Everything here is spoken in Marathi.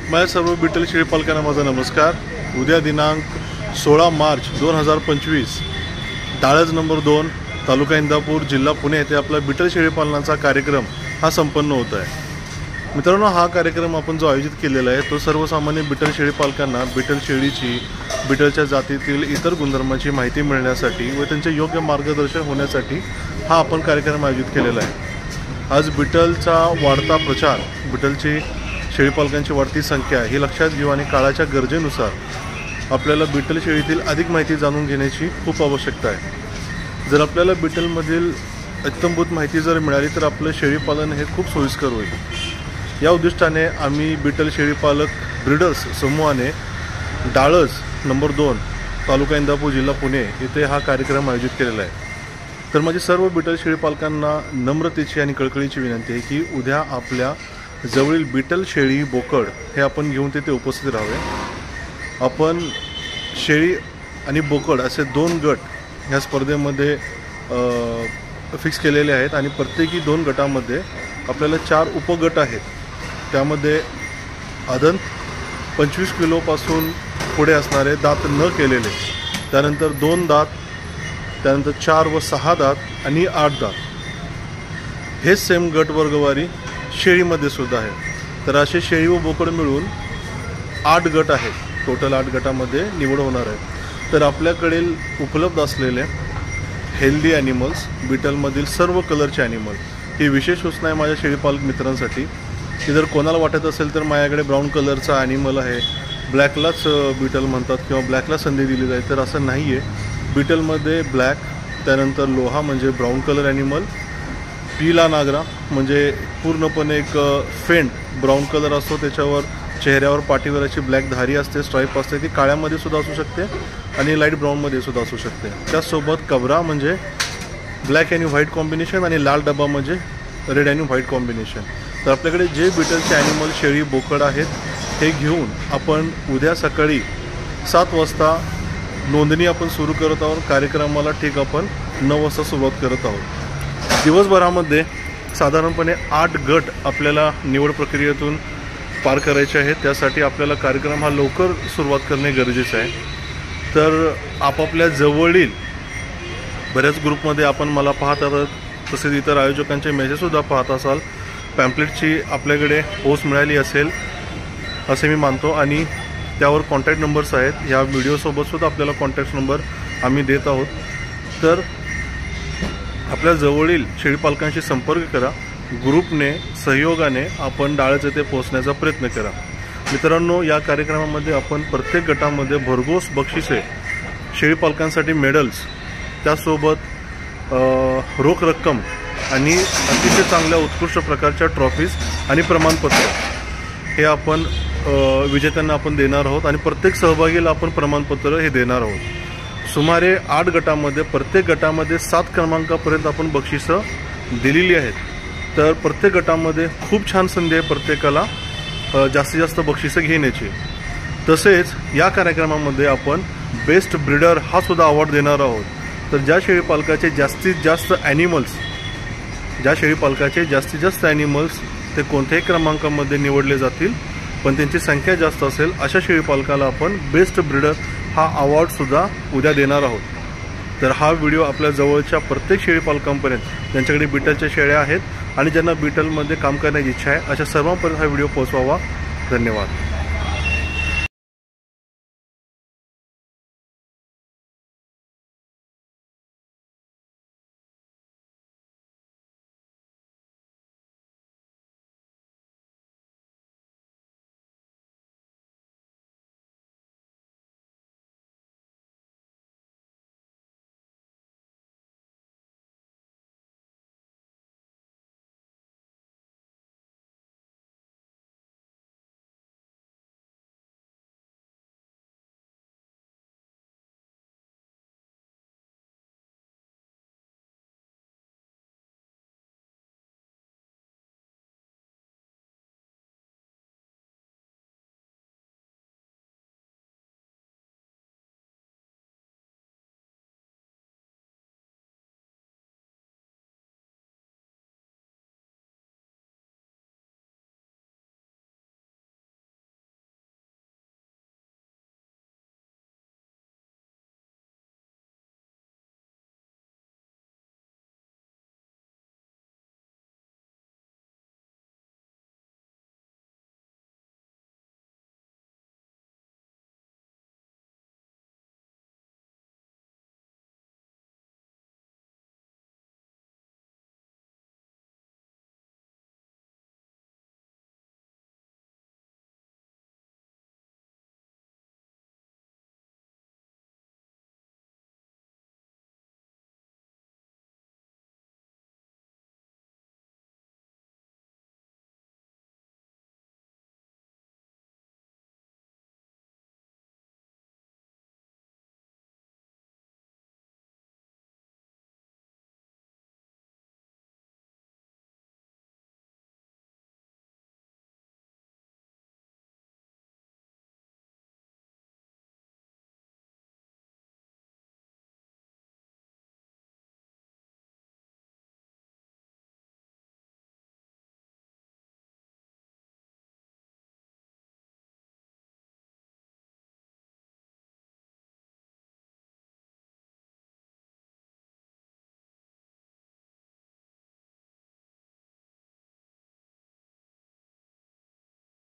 माझ्या सर्व बिटल शेळी पालकांना माझा नमस्कार। उद्या दिनांक 16 मार्च 2025 डाळज नंबर 2 तालुका इंदापूर जिल्हा पुणे येथे आपला बिटल शेळी पालनाचा कार्यक्रम हा संपन्न होत आहे। मित्रांनो, हा कार्यक्रम आपण जो आयोजित केलेला आहे तो सर्वसामान्य बिटल शेळी पालकांना बिटल शेळीची बिटलच्या जातीतील इतर गुणधर्मांची माहिती मिळण्यासाठी व त्यांचे योग्य मार्गदर्शन होण्यासाठी हा आपण कार्यक्रम आयोजित केलेला आहे। आज बिटलचा वाढता प्रचार, बिटलची शेळी पालकांची वाढती संख्या ही लक्षात घेऊन आणि काळाच्या गरजेनुसार आपल्याला बिटल शेळीतील अधिक माहिती जाणून घेण्याची खूप आवश्यकता आहे। जर आपल्याला बिटलमधील इत्थंभूत माहिती जर मिळाली तर आपलं शेळी पालन हे खूप सोयीस्कर होईल। या उद्दिष्टाने आम्ही बिटल शेळी पालक ब्रीडर्स समूहाने डाळज नंबर 2 तालुका इंदापूर जिल्हा पुणे येथे हा कार्यक्रम आयोजित केलेला आहे। तर माझी सर्व बिटल शेळी पालकांना नम्रतेची आणि कळकळीची विनंती आहे की उद्या आपल्या जवळील बिटल शेळी बोकड हे आपण घेऊन तिथे उपस्थित राहावे। आपण शेळी आणि बोकड असे 2 गट ह्या स्पर्धेमध्ये फिक्स केलेले आहेत आणि प्रत्येकी 2 गटामध्ये आपल्याला 4 उपगट आहेत। त्यामध्ये आदन 25 किलोपासून पुढे असणारे दात न केलेले, त्यानंतर 2 दात, त्यानंतर 4 व 6 दात आणि 8 दात हे सेम गट वर्गवारी शेळीमध्ये सुद्धा आहे। तर असे शेळी व बोकड मिळून 8 गट आहेत। टोटल 8 गटामध्ये निवड होणार आहे। तर आपल्याकडे उपलब्ध असलेले हेल्दी ॲनिमल्स, बिटलमधील सर्व कलरचे ॲनिमल ही विशेष सूचना आहे माझ्या शेळीपालक मित्रांसाठी की जर कोणाला वाटत असेल तर माझ्याकडे ब्राऊन कलरचा ॲनिमल आहे, ब्लॅकलाच बिटल म्हणतात किंवा ब्लॅकला संधी दिली जाईल, तर असं नाही आहे। बिटलमध्ये ब्लॅक, त्यानंतर लोहा म्हणजे ब्राऊन कलर ॲनिमल, पीला नागरा म्हणजे पूर्णपणे एक फेंट ब्राऊन कलर असतो, त्याच्यावर चेहऱ्यावर पाठीवर अशी ब्लॅक धारी असते, स्ट्राईप असते, ती काळ्यामध्ये सुद्धा असू शकते आणि लाईट ब्राऊनमध्ये सुद्धा असू शकते। त्यासोबत कबरा म्हणजे ब्लॅक आणि व्हाईट कॉम्बिनेशन आणि लाल डबा म्हणजे रेड आणि व्हाईट कॉम्बिनेशन। तर आपल्याकडे जे बिटलचे ॲनिमल शेळी बोकड आहेत हे घेऊन आपण उद्या सकाळी 7 वाजता नोंदणी आपण सुरू करत आहोत। कार्यक्रमाला ठीक आपण 9 वाजता सुरुवात करत आहोत। दिवसभरामध्ये साधारणपणे 8 गट आपल्याला निवड प्रक्रियेतून पार करायचे आहेत। त्यासाठी आपल्याला कार्यक्रम हा लवकर सुरुवात करणे गरजेचे आहे। तर आपापल्या जवळील बऱ्याच ग्रुपमध्ये आपण मला पाहत आहात, तसेच इतर आयोजकांचे मेसेजसुद्धा पाहत असाल। पॅम्पलेटची आपल्याकडे पोस्ट मिळाली असेल असे मी मानतो आणि त्यावर कॉन्टॅक्ट नंबर्स आहेत। या व्हिडिओसोबतसुद्धा आपल्याला कॉन्टॅक्ट नंबर आम्ही देत आहोत। तर आपल्या जवळील शेळीपालकांशी संपर्क करा, ग्रुपने सहयोगाने आपण डाळज येथे पोहोचण्याचा प्रयत्न करा। मित्रांनो, या कार्यक्रमामध्ये आपण प्रत्येक गटामध्ये भरघोस बक्षिसे, शेळीपालकांसाठी मेडल्स, त्यासोबत रोख रक्कम आणि अतिशय चांगल्या उत्कृष्ट प्रकारच्या ट्रॉफीज आणि प्रमाणपत्र हे आपण विजेत्यांना आपण देणार आहोत आणि प्रत्येक सहभागीला आपण प्रमाणपत्र हे देणार आहोत। सुमारे 8 गटामध्ये प्रत्येक गटामध्ये 7 क्रमांकापर्यंत आपण बक्षिसं दिलेली आहेत। तर प्रत्येक गटामध्ये खूप छान संधी आहे प्रत्येकाला जास्तीत जास्त बक्षिसं घेण्याची। तसेच या कार्यक्रमामध्ये आपण बेस्ट ब्रीडर हा सुद्धा अवॉर्ड देणार आहोत। तर ज्या शेळीपालकाचे जास्तीत जास्त ॲनिमल्स ते कोणत्याही क्रमांकामध्ये निवडले जातील पण त्यांची संख्या जास्त असेल अशा शेळीपालकाला आपण बेस्ट ब्रीडर हा अवॉर्डसुद्धा उद्या देणार आहोत। तर हा व्हिडिओ आपल्या जवळच्या प्रत्येक शेळीपालकांपर्यंत ज्यांच्याकडे बिटलच्या शेळ्या आहेत आणि ज्यांना बिटलमध्ये काम करण्याची इच्छा आहे अशा सर्वांपर्यंत हा व्हिडिओ पोहोचवावा। धन्यवाद।